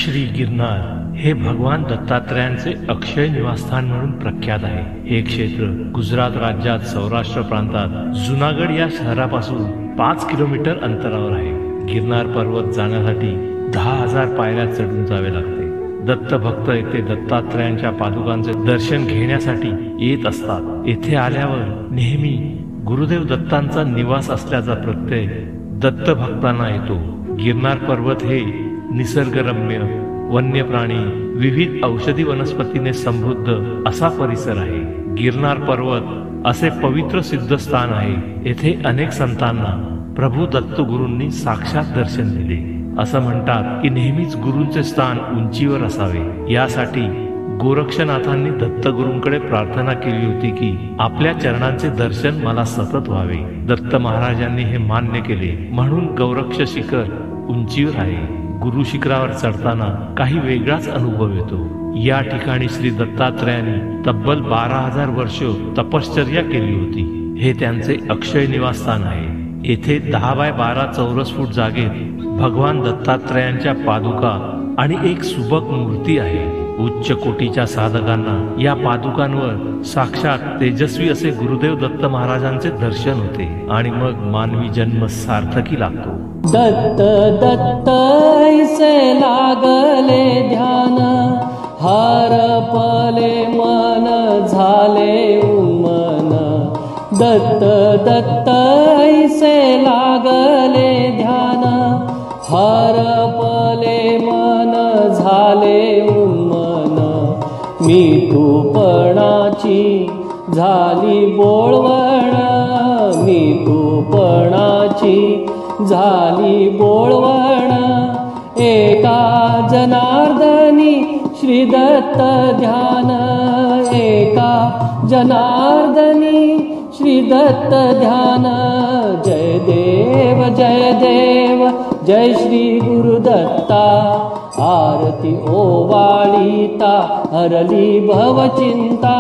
श्री गिरनार हे भगवान दत्तात्रयांचे अक्षय निवासस्थान म्हणून प्रख्यात आहे। हे क्षेत्र गुजरात राज्यात सौराष्ट्र प्रांतात जुनागड या शहरापासून 5 किलोमीटर अंतरावर आहे। गिरनार पर्वत जाण्यासाठी 10,000 पायऱ्या चढून जावे लागते। दत्त भक्त येथे दत्तात्रयांच्या पादुकांचे दर्शन घेण्यासाठी येत असतात। येथे आल्यावर नेहमी गुरुदेव दत्तांचा निवास असल्याचा प्रत्यय दत्त भक्तांना येतो। गिरनार पर्वत हे निसर्गरम्य, वन्य प्राणी, विविध औषधी वनस्पतीने समृद्ध असा परिसर आहे। गिरनार पर्वत असे पवित्र सिद्धस्थान आहे। येथे अनेक संतांना प्रभू दत्त गुरूंनी साक्षात दर्शन दिले। असं म्हणतात की नेहमीच गुरूंचे स्थान उंचीवर असावे। यासाठी गोरक्षनाथांनी दत्तगुरूंकडे प्रार्थना केली होती की आपल्या चरणांचे दर्शन मला सतत व्हावे। दत्त महाराजांनी हे मान्य केले, म्हणून गौरक्ष शिखर उंचीवर आहे। गुरु शिखरावर चढताना काही वेगळाच अनुभव येतो। या ठिकाणी श्री दत्तात्रयांनी तब्बल 12,000 वर्ष तपश्चर्या केली होती। हे त्यांचे अक्षय निवासस्थान आहे। येथे 10 बाय 12 चौरस फूट जागेत भगवान दत्तात्रयांच्या पादुका आणि एक सुबक मूर्ती आहे। उच्च कोटीच्या साधकांना या पादुकांवर साक्षात तेजस्वी असे गुरुदेव दत्त महाराजांचे दर्शन होते आणि मग मानवी जन्म सार्थकी लागतो। दत्त दत्त ऐसे लागले ध्यान, हरपले मन झाले उन्मन। दत्त दत्त ऐसे लागले ध्यान, हरपले मन झाले उन्मन। मी तूपणाची झाली बोळवण, मी तूपणाची झाली बोळवण। एका जनार्दनी श्री दत्त ध्यान, एका जनार्दनी श्री दत्त ध्यान। जय देव जय देव जय श्री गुरुदत्ता। आरती ओवाळीता हरली भवचिंता।